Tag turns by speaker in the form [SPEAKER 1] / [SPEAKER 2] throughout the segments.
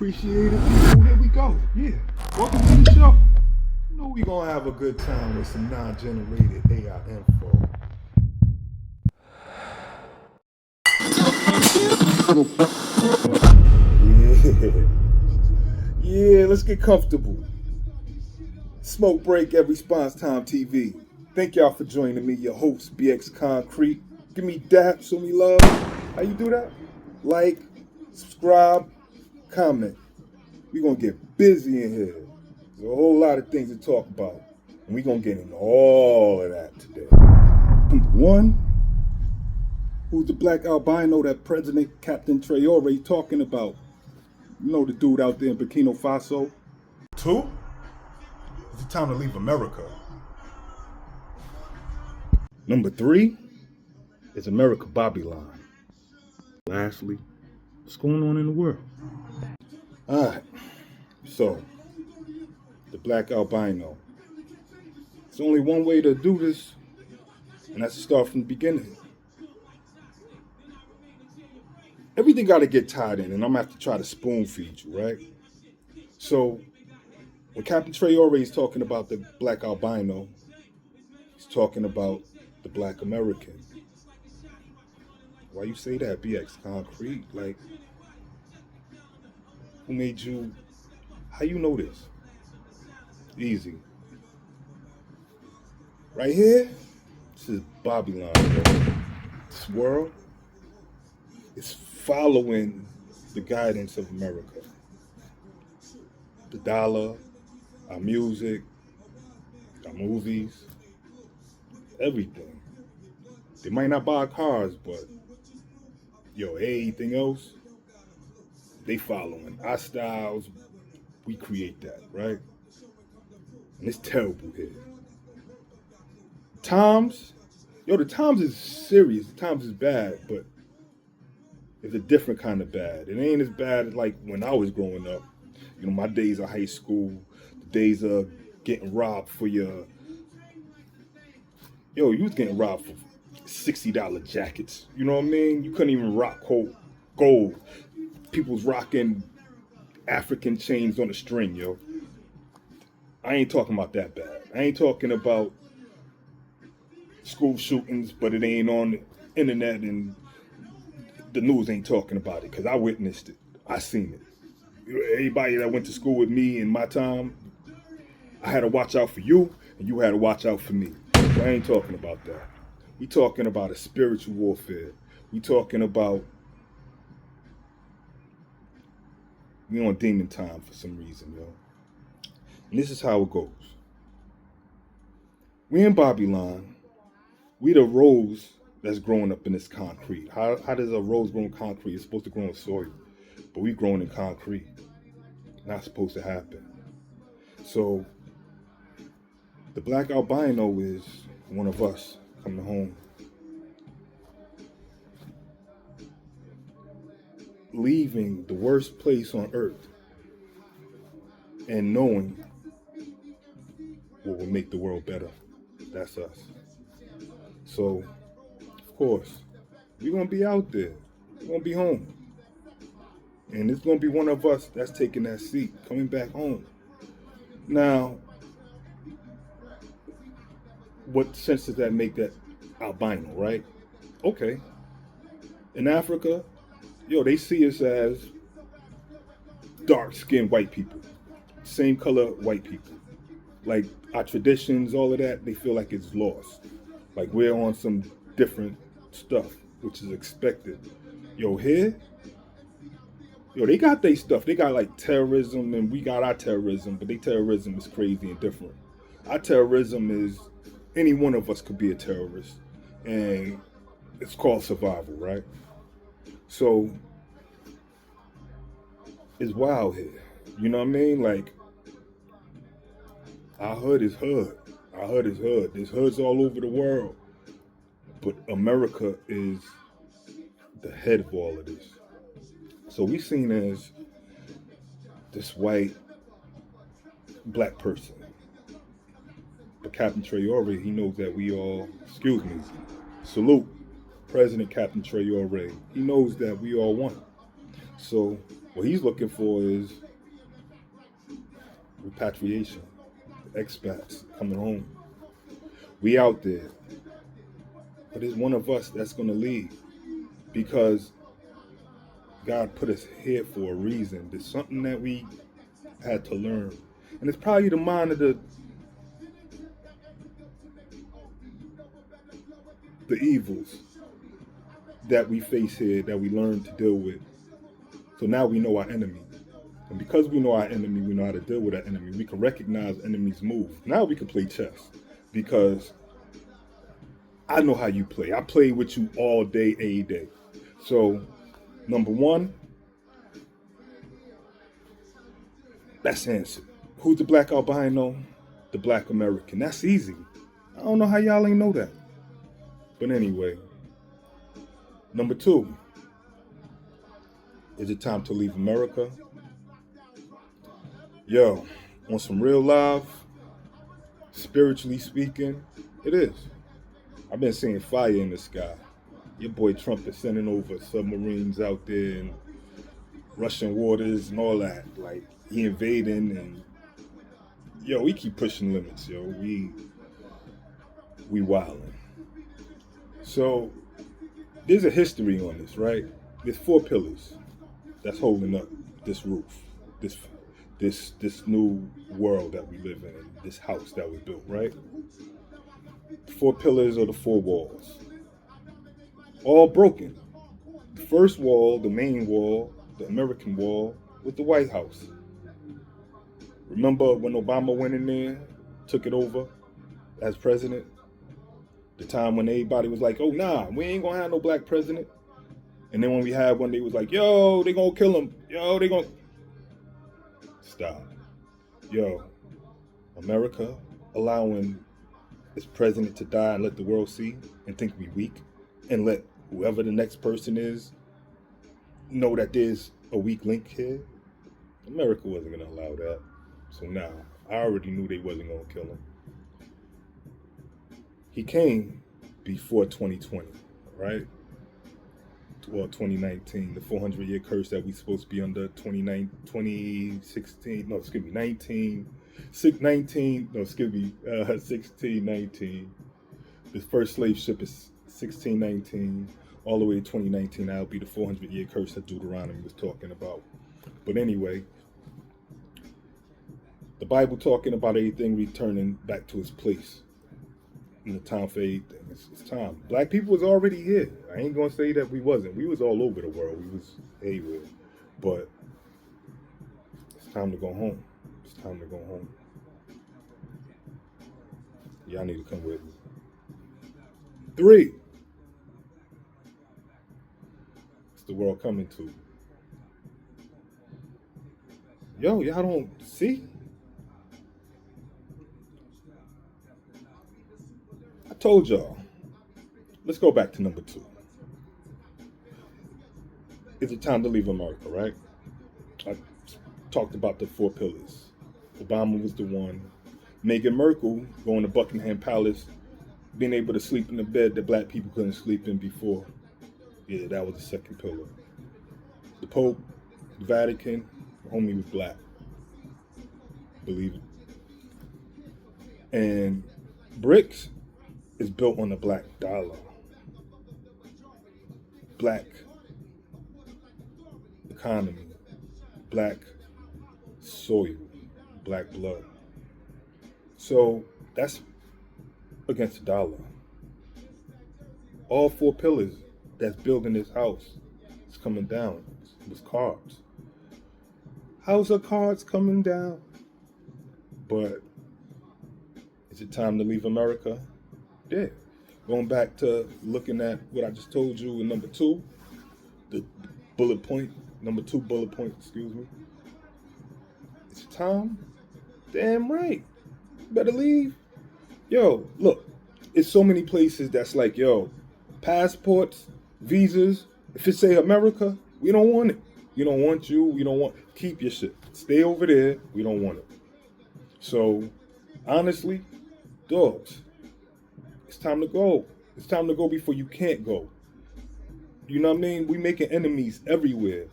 [SPEAKER 1] Appreciate it, people. Here we go. Yeah. Welcome to the show. You know we gonna have a good time with some non-generated AI info. Yeah. Yeah, let's get comfortable. Smoke break at Response Time TV. Thank y'all for joining me, your host, BX Concrete. Give me daps, show me love. How you do that? Like, subscribe, comment. We're going to get busy in here. There's a whole lot of things to talk about. And we're going to get into all of that today. One, who's the Black Albino that President Captain Traore talking about? You know, the dude out there in Burkina Faso. Two, is it time to leave America? Number three is America Babylon. Lastly, what's going on in the world? All right, so the Black Albino. There's only one way to do this, and that's to start from the beginning. Everything got to get tied in, and I'm going to have to try to spoon feed you, right? So, when Captain Traore is talking about the Black Albino, he's talking about the Black American. Why you say that, BX Concrete? Like, who made you, how you know this? Easy. Right here, this is Babylon, bro. This world is following the guidance of America. The dollar, our music, our movies, everything. They might not buy cars, but everything else, they following. Our styles, we create that, right? And it's terrible here. Times, the times is serious. The times is bad, but it's a different kind of bad. It ain't as bad as like when I was growing up. You know, my days of high school, the days of getting robbed for your, you was getting robbed for $60 jackets. You know what I mean? You couldn't even rock gold. People was rocking African chains on a string, yo. I ain't talking about that bad. I ain't talking about school shootings, but it ain't on the internet and the news ain't talking about it because I witnessed it. I seen it. Everybody that went to school with me in my time, I had to watch out for you and you had to watch out for me. So I ain't talking about that. We talking about a spiritual warfare. We talking about, we on demon time for some reason, yo. And this is how it goes. We in Babylon. We the rose that's growing up in this concrete. How does a rose grow in concrete? It's supposed to grow in soil, but we growing in concrete. Not supposed to happen. So the Black Albino is one of us coming home, leaving the worst place on earth and knowing what will make the world better. That's us. So, of course, we're going to be out there. We're going to be home. And it's going to be one of us that's taking that seat, coming back home. Now, what sense does that make that albino, right? Okay. In Africa, they see us as dark-skinned white people. Same color white people. Like our traditions, all of that, they feel like it's lost. Like we're on some different stuff, which is expected. Here, they got their stuff. They got like terrorism and we got our terrorism, but their terrorism is crazy and different. Our terrorism is any one of us could be a terrorist. And it's called survival, right? So it's wild here. You know what I mean? Like, our hood is hood. Our hood is hood. There's hoods all over the world. But America is the head of all of this. So we seen as this white, black person. But Captain Traore, he knows that we all, salute President Captain Traore. He knows that we all one. So What he's looking for is repatriation, expats coming home. We out there, but it's one of us that's going to leave because God put us here for a reason. There's something that we had to learn, and it's probably to monitor the evils that we face here, that we learn to deal with. So now we know our enemy. And because we know our enemy, we know how to deal with our enemy. We can recognize enemies' move. Now we can play chess because I know how you play. I play with you all day, a day. So, number one, that's the answer. Who's the Black Albino? The Black American. That's easy. I don't know how y'all ain't know that. But anyway, number two, is it time to leave America? Yo, on some real live, spiritually speaking, it is. I've been seeing fire in the sky. Your boy Trump is sending over submarines out there in Russian waters and all that. Like, he invading and, yo, we keep pushing limits, yo. We wildin'. So, there's a history on this, right? There's 4 pillars that's holding up this roof, this new world that we live in, this house that we built, right? 4 pillars are the 4 walls, all broken. The first wall, the main wall, the American wall, was the White House. Remember when Obama went in there, took it over as president? The time when everybody was like, oh, nah, we ain't gonna have no black president. And then when we had one, they was like, yo, they gonna kill him. Yo, they gonna... Stop. Yo, America allowing its president to die and let the world see and think we weak and let whoever the next person is know that there's a weak link here. America wasn't gonna allow that. So now, I already knew they wasn't gonna kill him. He came before 2020, right? Well, 2019, the 400-year curse that we supposed to be under 2016, no, excuse me, 1619. The first slave ship is 1619, all the way to 2019. That'll be the 400-year curse that Deuteronomy was talking about. But anyway, the Bible talking about everything returning back to its place. In the time for everything. It's time. Black people was already here. I ain't gonna say that we wasn't. We was all over the world. We was everywhere. But it's time to go home. It's time to go home. Y'all need to come with me. 3. It's the world coming to. Yo, y'all don't see? Told y'all. Let's go back to number 2. Is it time to leave America, right? I talked about the 4 pillars. Obama was the one. Meghan Markle going to Buckingham Palace, being able to sleep in the bed that black people couldn't sleep in before. Yeah, that was the second pillar. The Pope, the Vatican, homie was black. Believe it. And BRICS is built on the black dollar, black economy, black soil, black blood. So that's against the dollar. All 4 pillars that's building this house is coming down. It was cards. House of cards coming down. But is it time to leave America? Yeah. Going back to looking at what I just told you in number 2, the bullet point, number 2 bullet point, excuse me. It's time? Damn right. Better leave. Yo, look, it's so many places that's like, yo, passports, visas, if it say America, we don't want it. We don't want you. We don't want, keep your shit. Stay over there. We don't want it. So, honestly, dogs, it's time to go. It's time to go before you can't go. You know what I mean? We making enemies everywhere.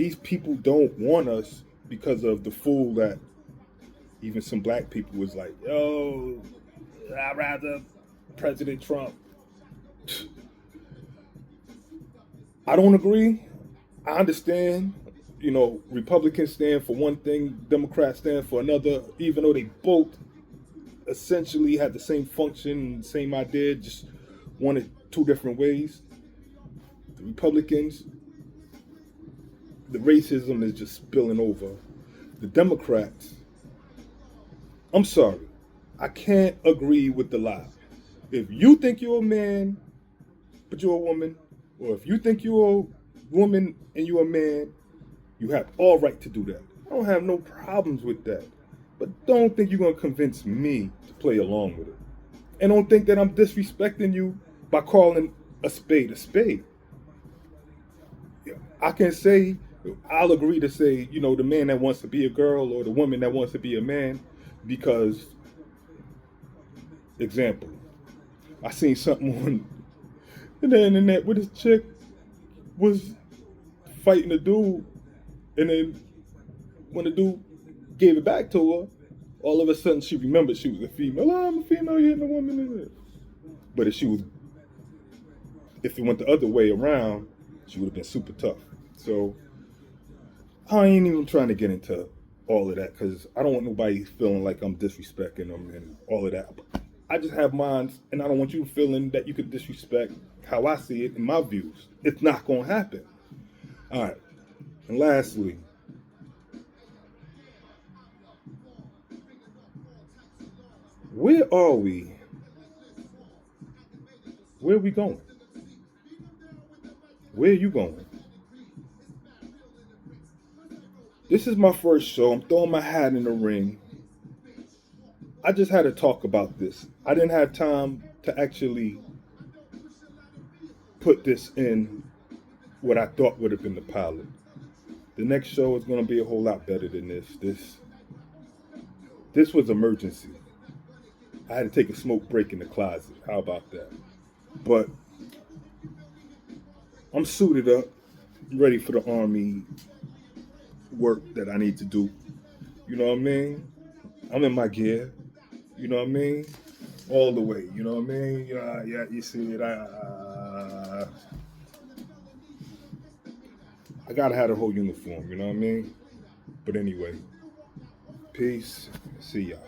[SPEAKER 1] these people don't want us because of the fool that even some black people was like, yo, I'd rather President Trump. I don't agree. I understand, Republicans stand for one thing, Democrats stand for another, even though they both essentially had the same function, same idea, just wanted two different ways. The Republicans, the racism is just spilling over. The Democrats, I'm sorry, I can't agree with the lie. If you think you're a man, but you're a woman, or if you think you're a woman and you're a man, you have all right to do that. I don't have no problems with that. But don't think you're going to convince me to play along with it. And don't think that I'm disrespecting you by calling a spade a spade. I can say, I'll agree to say, the man that wants to be a girl or the woman that wants to be a man, because, example, I seen something on the internet where this chick was fighting a dude, and then when the dude gave it back to her, all of a sudden she remembered she was a female. Oh, I'm a female, you're a woman. But if it went the other way around, she would have been super tough. So I ain't even trying to get into all of that because I don't want nobody feeling like I'm disrespecting them and all of that. I just have mine, and I don't want you feeling that you could disrespect how I see it and my views. It's not going to happen. All right. And lastly, where are we? Where are we going? Where are you going? This is my first show. I'm throwing my hat in the ring. I just had to talk about this. I didn't have time to actually put this in what I thought would have been the pilot. The next show is going to be a whole lot better than this. This was emergency. I had to take a smoke break in the closet. How about that? But I'm suited up, ready for the Army work that I need to do. You know what I mean? I'm in my gear. You know what I mean? All the way. You know what I mean? Yeah, you see it. I gotta have the whole uniform. You know what I mean? But anyway, peace. See y'all.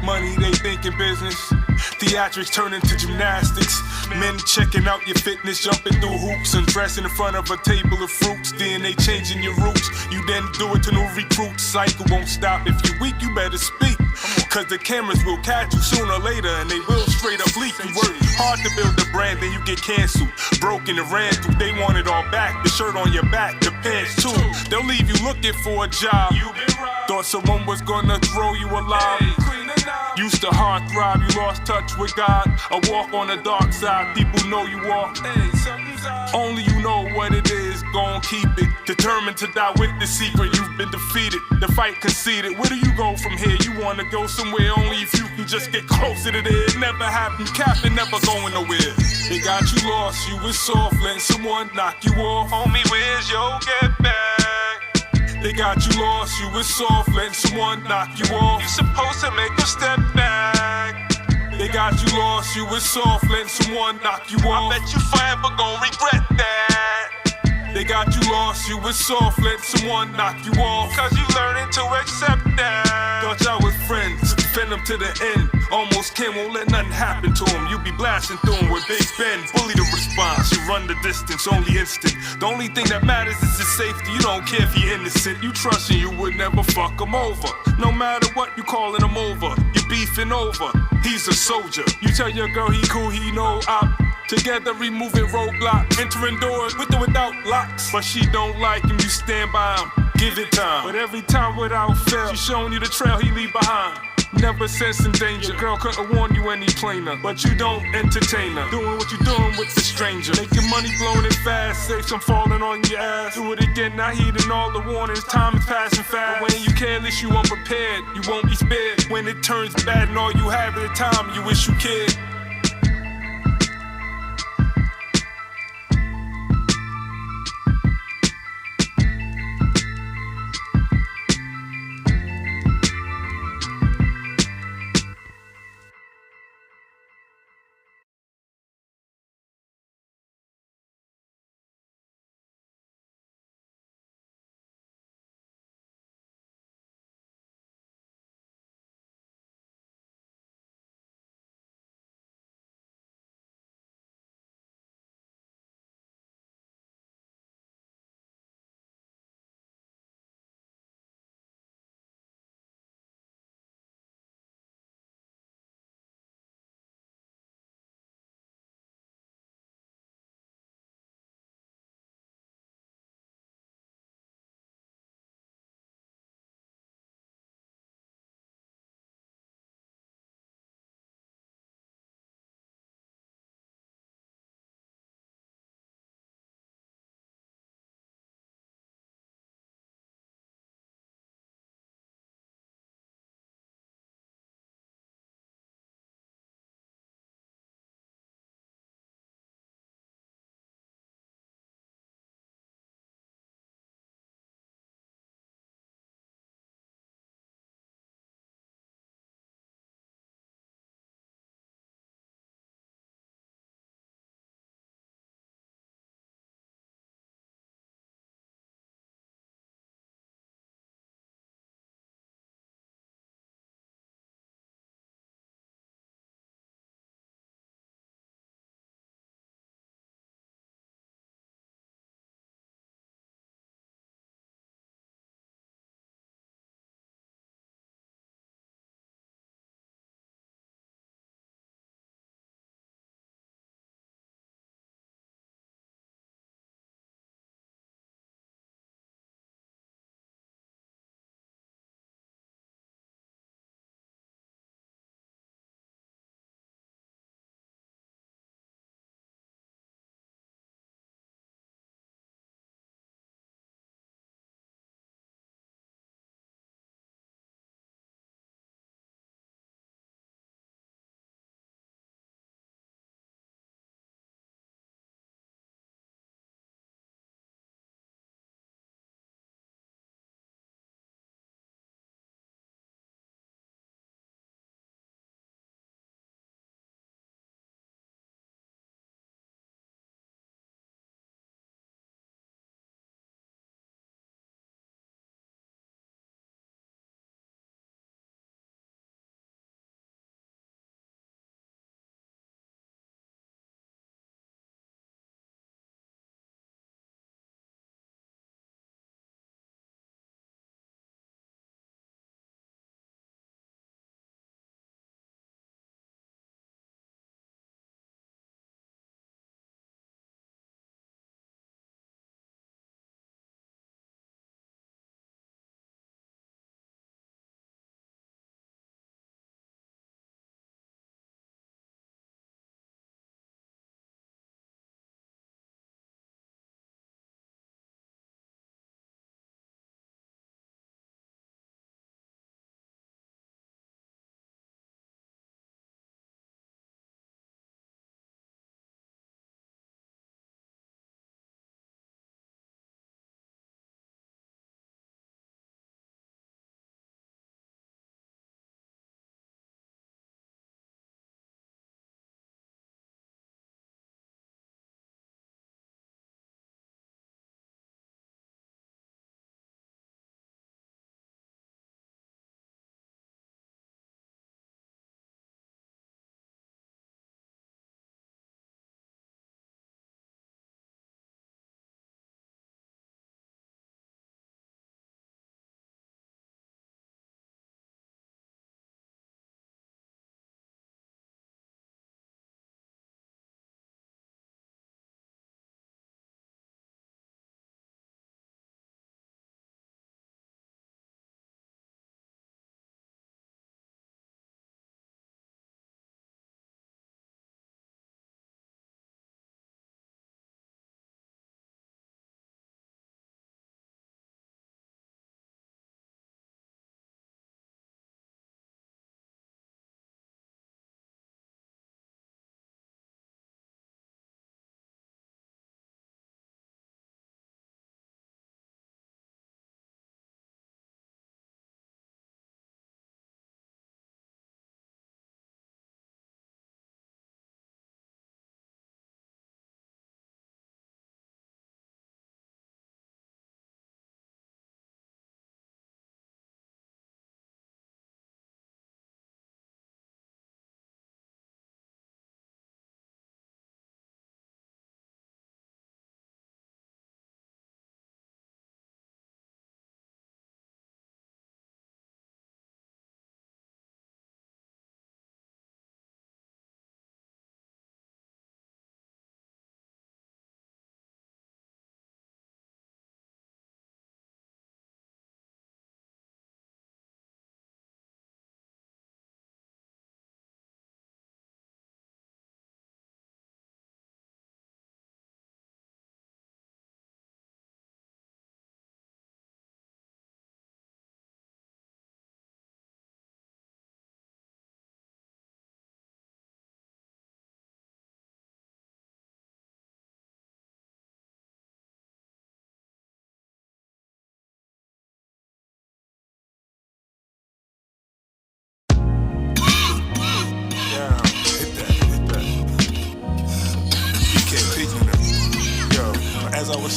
[SPEAKER 2] Money, they thinking business. Theatrics turn into gymnastics. Men checking out your fitness, jumping through hoops, and dressing in front of a table of fruits. DNA changing your roots. You then do it to new recruits. Cycle won't stop. If you're weak, you better speak. Cause the cameras will catch you sooner or later, and they will straight up leak. You work hard to build a brand, then you get canceled. Broken and ran through, they want it all back. The shirt on your back, the pants too. They'll leave you looking for a job. Thought someone was gonna throw you a lob. Used to hard thrive, you lost touch with God. A walk on the dark side, people know you walk. Only you know what it is, gon' keep it. Determined to die with the secret, you've been defeated. The fight conceded, where do you go from here? You wanna go somewhere only if you can just get closer to there. It never happened, Captain never going nowhere. They got you lost, you was soft, letting someone knock you off. Homie, where's your get back? They got you lost, you was soft, letting someone knock you off. You supposed to make a step back. They got you lost, you was soft, letting someone knock you off. I bet you forever gon' regret that. They got you lost, you was soft, letting someone knock you off. Cause you learning to accept that. Thought y'all was friends, defend them to the end. Almost came, won't let nothing happen to him. You be blasting through him with Big Ben. Bully the response, you run the distance, only instant. The only thing that matters is his safety. You don't care if he innocent. You trust him, you would never fuck him over. No matter what, you calling him over. You beefing over. He's a soldier. You tell your girl he cool, he know op. Together removing roadblocks, entering doors with or without locks. But she don't like him, you stand by him. give it time. But every time without fail, she's showing you the trail he leave behind. Never sensing danger. Girl couldn't warn you any plainer, but you don't entertain her. Doing what you're doing with the stranger. Making money, blowing it fast. Safe some falling on your ass. Do it again, not heeding all the warnings. Time is passing fast. But when you careless, you unprepared. You won't be spared. When it turns bad and all you have at the time, you wish you cared.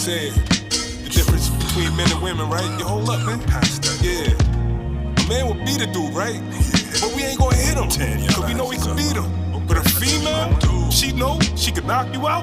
[SPEAKER 2] saying. The difference between men and women, right? You hold up, man. Yeah. A man will beat a dude, right? But we ain't gonna hit him, cause we know we can beat him. But a female, she know she can knock you out.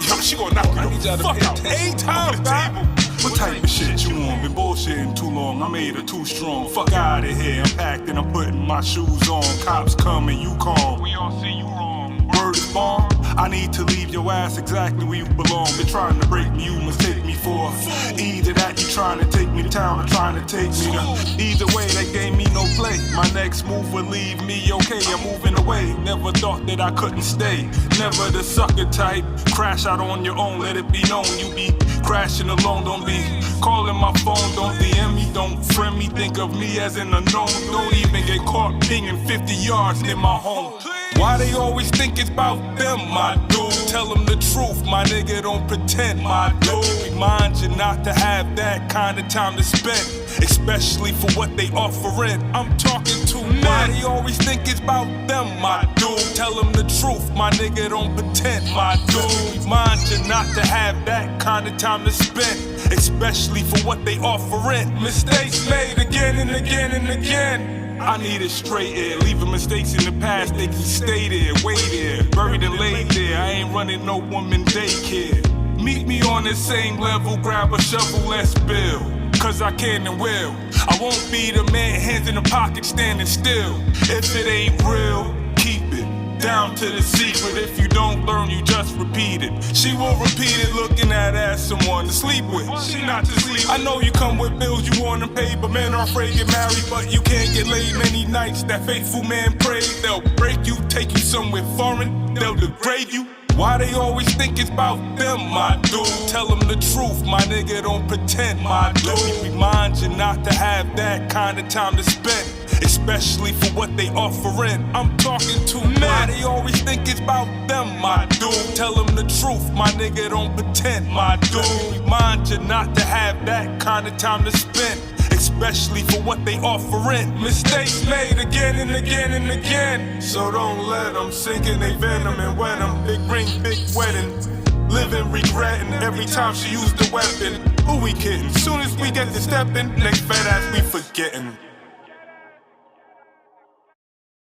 [SPEAKER 2] Yo, she gonna knock you the fuck out. 8 times, baby. What type of shit you on? Been bullshitting too long, I made her too strong. Fuck out of here, I'm packed and I'm putting my shoes on. Cops coming, you calm. We all see you wrong. Word is bomb. I need to leave your ass exactly where you belong. Been trying to break me, you mistake me for either that you trying to take me to town or trying to take me to. Either way, that gave me no play. My next move will leave me okay. I'm moving away. Never thought that I couldn't stay. Never the sucker type. Crash out on your own, let it be known. You be crashing alone, don't be calling my phone. Don't DM me, don't friend me. Think of me as an unknown. Don't even get caught pinging 50 yards near my home. Why they always think it's about them, my dude? Tell them the truth, my nigga, don't pretend, my dude. Remind you not to have that kind of time to spend, especially for what they offering. I'm talking to men. Why they always think it's about them, my dude? Tell them the truth, my nigga, don't pretend, my dude. Remind you not to have that kind of time to spend, especially for what they offering. Mistakes made again and again and again. I need a straight air, leaving mistakes in the past, they can stay there, wait there, buried and laid there. I ain't running no woman daycare. Meet me on the same level, grab a shovel, let's build. Cause I can and will. I won't be the man, hands in the pocket, standing still. If it ain't real, keep it down to the secret. If you don't learn, you just repeat it. She will repeat it, looking at as someone to sleep with. She not to sleep. I know you come with bills you wanna pay, but men are afraid to get married, but you can't get laid. Many nights that faithful man prayed. They'll break you, take you somewhere foreign. They'll degrade you. Why they always think it's about them, my dude? Tell them the truth, my nigga, don't pretend, my dude. Let me remind you not to have that kind of time to spend, especially for what they offering. I'm talking to men. Why they always think it's about them, my dude? Tell them the truth, my nigga, don't pretend, my dude. Remind you not to have that kind of time to spend, especially for what they offering. Mistakes made again and again and again. So don't let them sink in they venom and wet them. Big ring, big wedding. Living regretting every time she used the weapon. Who we kidding? Soon as we get to stepping, next fat ass we forgetting.